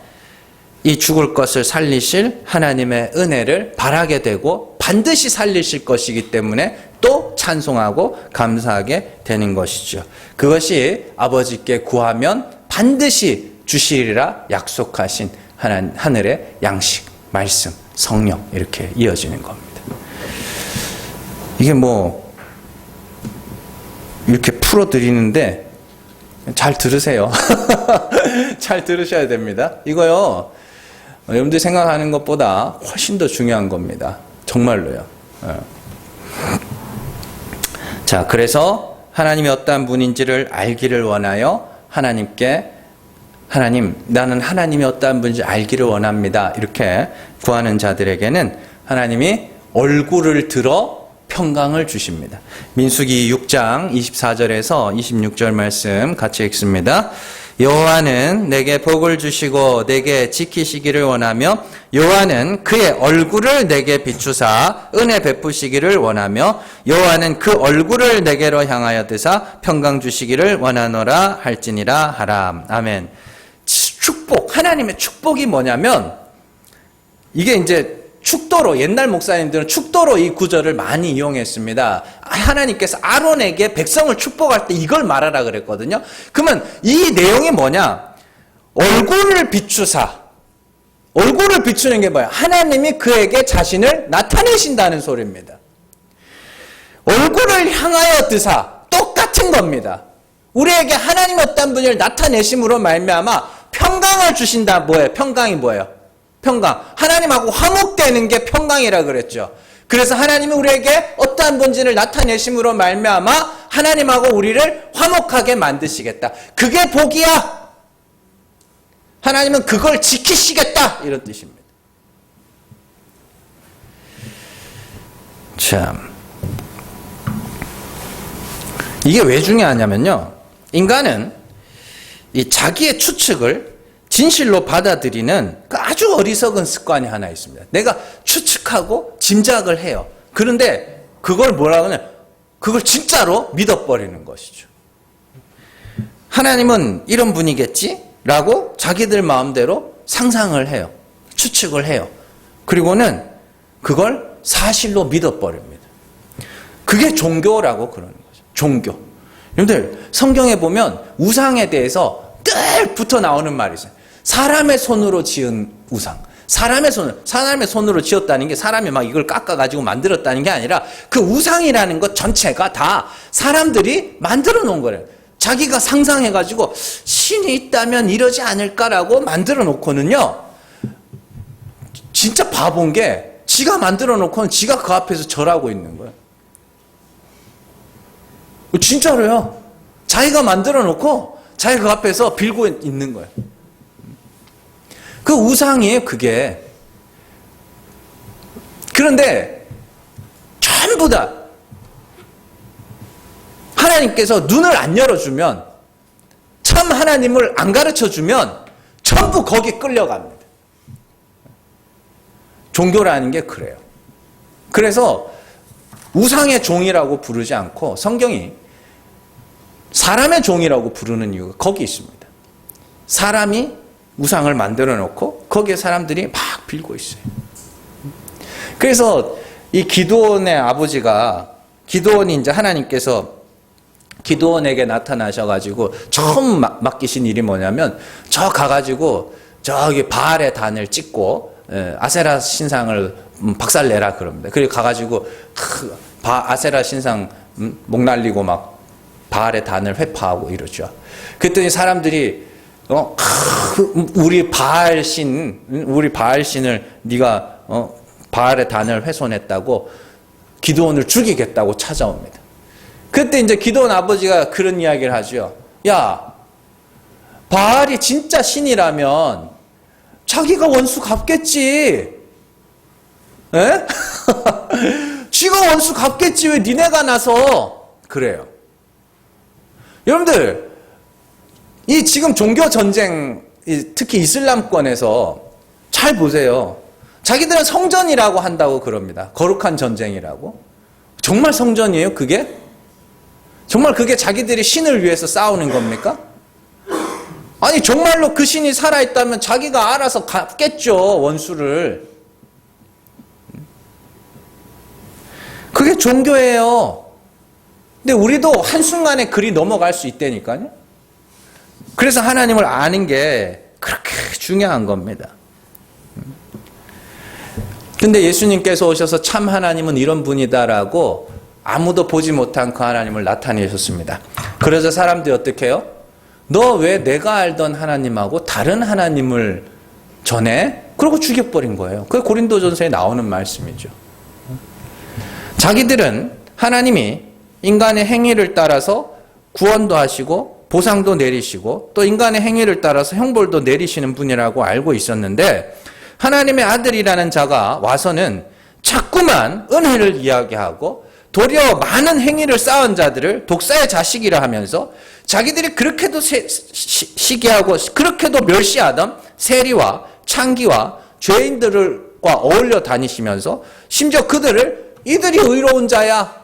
이 죽을 것을 살리실 하나님의 은혜를 바라게 되고 반드시 살리실 것이기 때문에 또 찬송하고 감사하게 되는 것이죠. 그것이 아버지께 구하면 반드시 주시리라 약속하신 하늘의 양식, 말씀, 성령 이렇게 이어지는 겁니다. 이게 뭐 이렇게 풀어드리는데 잘 들으세요. 잘 들으셔야 됩니다. 이거요, 여러분들이 생각하는 것보다 훨씬 더 중요한 겁니다. 정말로요. 자, 그래서 하나님이 어떠한 분인지를 알기를 원하여 하나님께 하나님, 나는 하나님이 어떠한 분인지 알기를 원합니다. 이렇게 구하는 자들에게는 하나님이 얼굴을 들어 평강을 주십니다. 민수기 6장 24절에서 26절 말씀 같이 읽습니다. 여호와는 내게 복을 주시고 내게 지키시기를 원하며 여호와는 그의 얼굴을 내게 비추사 은혜 베푸시기를 원하며 여호와는 그 얼굴을 내게로 향하여 드사 평강 주시기를 원하노라 할지니라 하라. 아멘. 축복, 하나님의 축복이 뭐냐면 이게 이제 축도로, 옛날 목사님들은 축도로 이 구절을 많이 이용했습니다. 하나님께서 아론에게 백성을 축복할 때 이걸 말하라 그랬거든요. 그러면 이 내용이 뭐냐? 얼굴을 비추사. 얼굴을 비추는 게 뭐야? 하나님이 그에게 자신을 나타내신다는 소리입니다. 얼굴을 향하여 드사. 똑같은 겁니다. 우리에게 하나님 어떤 분을 나타내심으로 말미암아 평강을 주신다. 뭐예요? 평강이 뭐예요? 평강. 하나님하고 화목되는 게 평강이라 그랬죠. 그래서 하나님이 우리에게 어떠한 본질을 나타내심으로 말미암아 하나님하고 우리를 화목하게 만드시겠다. 그게 복이야. 하나님은 그걸 지키시겠다. 이런 뜻입니다. 참, 이게 왜 중요하냐면요, 인간은 이 자기의 추측을 진실로 받아들이는 아주 어리석은 습관이 하나 있습니다. 내가 추측하고 짐작을 해요. 그런데 그걸 뭐라고 하냐, 그걸 진짜로 믿어버리는 것이죠. 하나님은 이런 분이겠지? 라고 자기들 마음대로 상상을 해요. 추측을 해요. 그리고는 그걸 사실로 믿어버립니다. 그게 종교라고 그러는 거죠. 종교. 여러분들, 성경에 보면 우상에 대해서 늘 붙어 나오는 말이 있어요. 사람의 손으로 지은 우상. 사람의 손으로 지었다는 게 사람이 막 이걸 깎아가지고 만들었다는 게 아니라 그 우상이라는 것 전체가 다 사람들이 만들어 놓은 거래요. 자기가 상상해가지고 신이 있다면 이러지 않을까라고 만들어 놓고는요, 진짜 바본 게 지가 만들어 놓고는 지가 그 앞에서 절하고 있는 거예요. 진짜로요. 자기가 만들어 놓고 자기가 그 앞에서 빌고 있는 거예요. 그 우상이에요, 그게. 그런데 전부 다 하나님께서 눈을 안 열어주면, 참 하나님을 안 가르쳐주면 전부 거기 끌려갑니다. 종교라는 게 그래요. 그래서 우상의 종이라고 부르지 않고 성경이 사람의 종이라고 부르는 이유가 거기 있습니다. 사람이 우상을 만들어 놓고 거기에 사람들이 막 빌고 있어요. 그래서 이 기드온의 아버지가, 기드온이 이제 하나님께서 기드온에게 나타나셔가지고 처음 맡기신 일이 뭐냐면, 저 가가지고 저기 바알의 단을 찍고 아세라 신상을 박살내라 그럽니다. 그리고 가가지고 아세라 신상 목 날리고 막 바알의 단을 회파하고 이러죠. 그랬더니 사람들이 우리 바알신을 네가 바알의 단을 훼손했다고 기드온을 죽이겠다고 찾아옵니다. 그때 이제 기드온 아버지가 그런 이야기를 하죠. 야, 바알이 진짜 신이라면 자기가 원수 갚겠지. 에? 지가 원수 갚겠지. 왜 니네가 나서 그래요. 여러분들, 이 지금 종교 전쟁, 특히 이슬람권에서 잘 보세요. 자기들은 성전이라고 한다고 그럽니다. 거룩한 전쟁이라고. 정말 성전이에요, 그게? 정말 그게 자기들이 신을 위해서 싸우는 겁니까? 아니 정말로 그 신이 살아있다면 자기가 알아서 갚겠죠, 원수를. 그게 종교예요. 근데 우리도 한순간에 그리 넘어갈 수 있다니까요. 그래서 하나님을 아는 게 그렇게 중요한 겁니다. 근데 예수님께서 오셔서 참 하나님은 이런 분이다라고 아무도 보지 못한 그 하나님을 나타내셨습니다. 그래서 사람들이 어떻게 해요? 너 왜 내가 알던 하나님하고 다른 하나님을 전해? 그러고 죽여버린 거예요. 그게 고린도전서에 나오는 말씀이죠. 자기들은 하나님이 인간의 행위를 따라서 구원도 하시고 보상도 내리시고 또 인간의 행위를 따라서 형벌도 내리시는 분이라고 알고 있었는데, 하나님의 아들이라는 자가 와서는 자꾸만 은혜를 이야기하고 도리어 많은 행위를 쌓은 자들을 독사의 자식이라 하면서 자기들이 그렇게도 시기하고 그렇게도 멸시하던 세리와 창기와 죄인들과 어울려 다니시면서 심지어 그들을 이들이 의로운 자야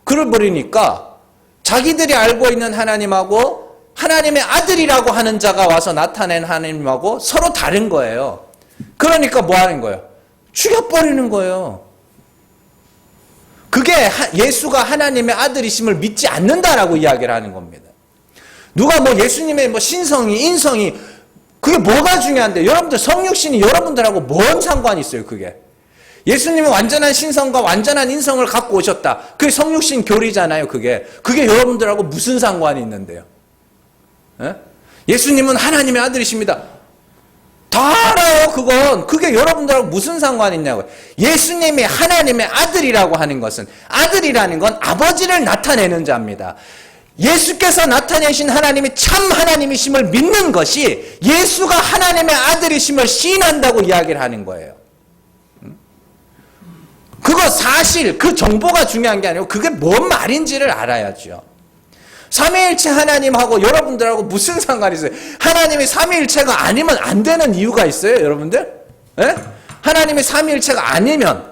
그래버리니까 자기들이 알고 있는 하나님하고 하나님의 아들이라고 하는 자가 와서 나타낸 하나님하고 서로 다른 거예요. 그러니까 뭐 하는 거예요? 죽여버리는 거예요. 그게 예수가 하나님의 아들이심을 믿지 않는다라고 이야기를 하는 겁니다. 누가 뭐 예수님의 뭐 신성이, 인성이, 그게 뭐가 중요한데? 여러분들 성육신이 여러분들하고 뭔 상관이 있어요, 그게? 예수님은 완전한 신성과 완전한 인성을 갖고 오셨다. 그게 성육신 교리잖아요, 그게. 그게 여러분들하고 무슨 상관이 있는데요? 예? 예수님은 하나님의 아들이십니다. 다 알아요, 그건. 그게 여러분들하고 무슨 상관이 있냐고요. 예수님이 하나님의 아들이라고 하는 것은, 아들이라는 건 아버지를 나타내는 자입니다. 예수께서 나타내신 하나님이 참 하나님이심을 믿는 것이 예수가 하나님의 아들이심을 시인한다고 이야기를 하는 거예요. 그거 사실, 그 정보가 중요한 게 아니고 그게 뭔 말인지를 알아야죠. 삼위일체 하나님하고 여러분들하고 무슨 상관이 있어요? 하나님이 삼위일체가 아니면 안 되는 이유가 있어요, 여러분들? 예? 하나님이 삼위일체가 아니면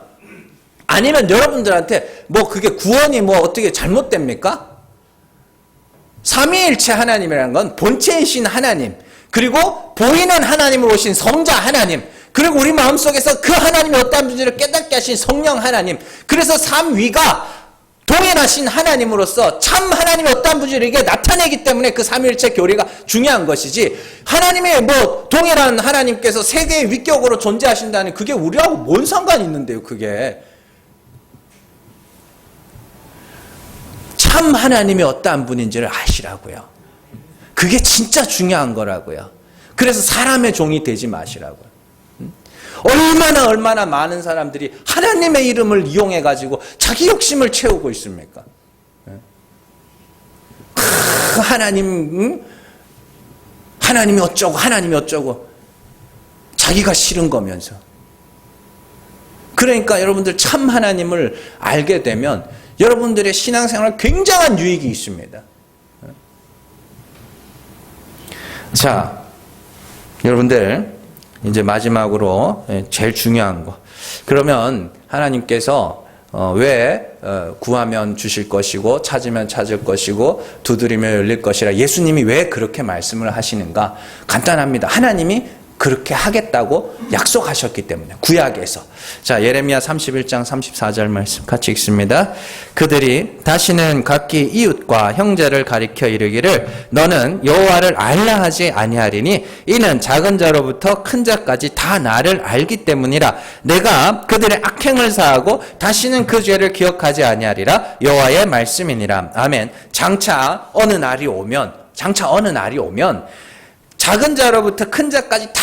여러분들한테 뭐 그게 구원이 뭐 어떻게 잘못됩니까? 삼위일체 하나님이라는 건 본체이신 하나님, 그리고 보이는 하나님으로 오신 성자 하나님, 그리고 우리 마음속에서 그 하나님이 어떠한 분인지를 깨닫게 하신 성령 하나님, 그래서 삼위가 동일하신 하나님으로서 참 하나님이 어떠한 분인지를 이게 나타내기 때문에 그 삼위일체 교리가 중요한 것이지, 하나님의 뭐 동일한 하나님께서 세계의 위격으로 존재하신다는 그게 우리하고 뭔 상관이 있는데요, 그게. 참 하나님이 어떠한 분인지를 아시라고요. 그게 진짜 중요한 거라고요. 그래서 사람의 종이 되지 마시라고요. 얼마나 많은 사람들이 하나님의 이름을 이용해가지고 자기 욕심을 채우고 있습니까? 하나님이 어쩌고 자기가 싫은 거면서. 그러니까 여러분들 참 하나님을 알게 되면 여러분들의 신앙생활에 굉장한 유익이 있습니다. 자, 여러분들 이제 마지막으로 제일 중요한 거. 그러면 하나님께서 왜 구하면 주실 것이고 찾으면 찾을 것이고 두드리면 열릴 것이라 예수님이 왜 그렇게 말씀을 하시는가? 간단합니다. 하나님이 그렇게 하겠다고 약속하셨기 때문에, 구약에서. 자, 예레미야 31장 34절 말씀 같이 읽습니다. 그들이 다시는 각기 이웃과 형제를 가리켜 이르기를 너는 여호와를 알라 하지 아니하리니 이는 작은 자로부터 큰 자까지 다 나를 알기 때문이라. 내가 그들의 악행을 사하고 다시는 그 죄를 기억하지 아니하리라. 여호와의 말씀이니라. 아멘. 장차 어느 날이 오면 작은 자로부터 큰 자까지 다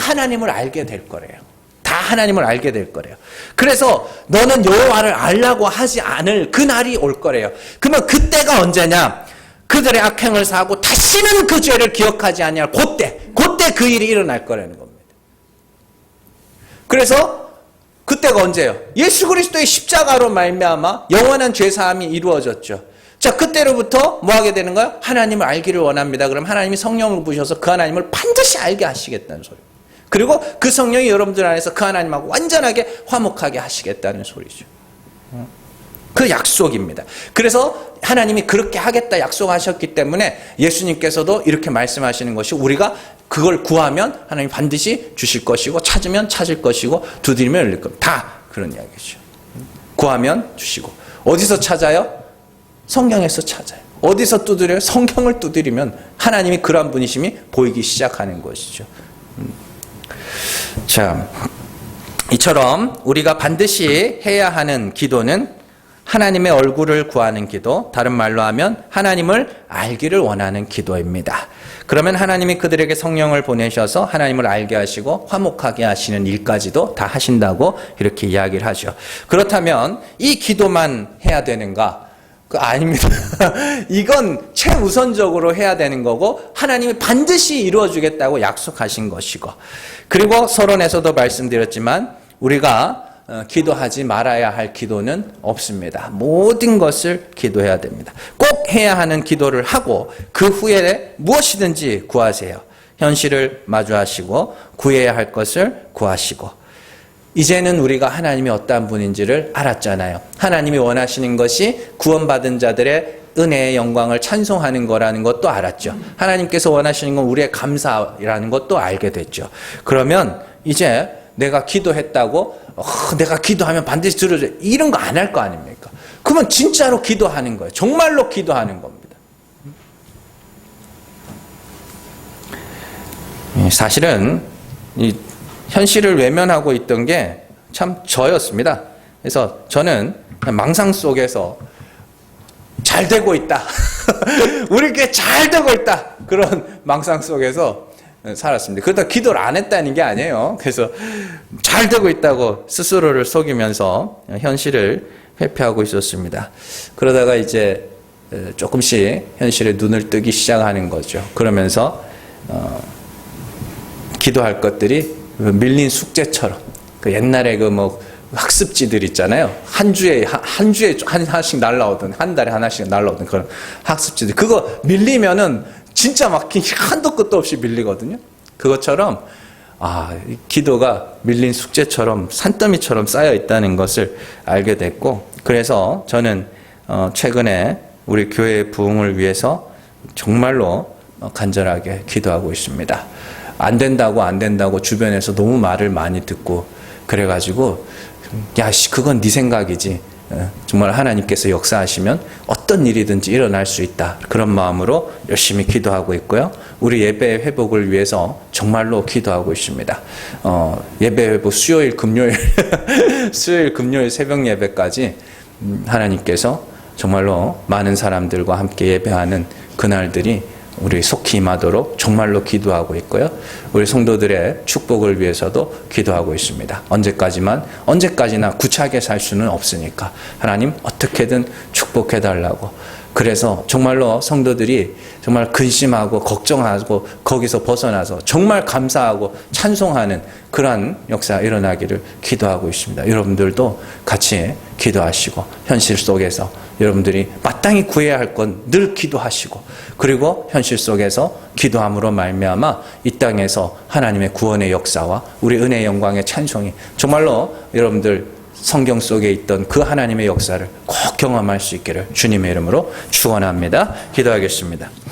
하나님을 알게 될 거래요. 다 하나님을 알게 될 거래요. 그래서 너는 여호와를 알라고 하지 않을 그 날이 올 거래요. 그러면 그때가 언제냐? 그들의 악행을 사하고 다시는 그 죄를 기억하지 아니할 그때 그 일이 일어날 거라는 겁니다. 그래서 그때가 언제예요? 예수 그리스도의 십자가로 말미암아 영원한 죄 사함이 이루어졌죠. 자, 그때로부터 뭐 하게 되는 거예요? 하나님을 알기를 원합니다. 그럼 하나님이 성령을 부셔서 그 하나님을 반드시 알게 하시겠다는 소리. 그리고 그 성령이 여러분들 안에서 그 하나님하고 완전하게 화목하게 하시겠다는 소리죠. 그 약속입니다. 그래서 하나님이 그렇게 하겠다 약속하셨기 때문에 예수님께서도 이렇게 말씀하시는 것이 우리가 그걸 구하면 하나님 반드시 주실 것이고 찾으면 찾을 것이고 두드리면 열릴 겁니다. 다 그런 이야기죠. 구하면 주시고 어디서 찾아요? 성경에서 찾아요. 어디서 두드려요? 성경을 두드리면 하나님이 그러한 분이심이 보이기 시작하는 것이죠. 자, 이처럼 우리가 반드시 해야 하는 기도는 하나님의 얼굴을 구하는 기도, 다른 말로 하면 하나님을 알기를 원하는 기도입니다. 그러면 하나님이 그들에게 성령을 보내셔서 하나님을 알게 하시고 화목하게 하시는 일까지도 다 하신다고 이렇게 이야기를 하죠. 그렇다면 이 기도만 해야 되는가? 아닙니다. 이건 최우선적으로 해야 되는 거고 하나님이 반드시 이루어주겠다고 약속하신 것이고, 그리고 서론에서도 말씀드렸지만 우리가 기도하지 말아야 할 기도는 없습니다. 모든 것을 기도해야 됩니다. 꼭 해야 하는 기도를 하고 그 후에 무엇이든지 구하세요. 현실을 마주하시고 구해야 할 것을 구하시고, 이제는 우리가 하나님이 어떠한 분인지를 알았잖아요. 하나님이 원하시는 것이 구원받은 자들의 은혜의 영광을 찬송하는 거라는 것도 알았죠. 하나님께서 원하시는 건 우리의 감사라는 것도 알게 됐죠. 그러면 이제 내가 기도했다고 내가 기도하면 반드시 들어줘 이런 거 안 할 거 아닙니까? 그러면 진짜로 기도하는 거예요. 정말로 기도하는 겁니다. 사실은 이 현실을 외면하고 있던 게 참 저였습니다. 그래서 저는 망상 속에서 잘 되고 있다. 우리 게 잘 되고 있다. 그런 망상 속에서 살았습니다. 그러다 기도를 안 했다는 게 아니에요. 그래서 잘 되고 있다고 스스로를 속이면서 현실을 회피하고 있었습니다. 그러다가 이제 조금씩 현실에 눈을 뜨기 시작하는 거죠. 그러면서 기도할 것들이 밀린 숙제처럼, 그 옛날에 그 뭐 학습지들 있잖아요. 한 주에 하나씩 날라오던, 한 달에 하나씩 날라오던 그런 학습지들. 그거 밀리면은 진짜 막 한도 끝도 없이 밀리거든요. 그것처럼 기도가 밀린 숙제처럼 산더미처럼 쌓여 있다는 것을 알게 됐고, 그래서 저는 최근에 우리 교회의 부흥을 위해서 정말로 간절하게 기도하고 있습니다. 안 된다고 주변에서 너무 말을 많이 듣고 그래가지고 그건 네 생각이지. 정말 하나님께서 역사하시면 어떤 일이든지 일어날 수 있다. 그런 마음으로 열심히 기도하고 있고요. 우리 예배 회복을 위해서 정말로 기도하고 있습니다. 예배 회복 수요일 금요일 새벽 예배까지 하나님께서 정말로 많은 사람들과 함께 예배하는 그날들이 우리 속히 임하도록 정말로 기도하고 있고요. 우리 성도들의 축복을 위해서도 기도하고 있습니다. 언제까지나 구차하게 살 수는 없으니까 하나님 어떻게든 축복해달라고. 그래서 정말로 성도들이 정말 근심하고 걱정하고 거기서 벗어나서 정말 감사하고 찬송하는 그러한 역사가 일어나기를 기도하고 있습니다. 여러분들도 같이 기도하시고 현실 속에서 여러분들이 마땅히 구해야 할 건 늘 기도하시고, 그리고 현실 속에서 기도함으로 말미암아 이 땅에서 하나님의 구원의 역사와 우리 은혜의 영광의 찬송이 정말로 여러분들 성경 속에 있던 그 하나님의 역사를 꼭 경험할 수 있기를 주님의 이름으로 축원합니다. 기도하겠습니다.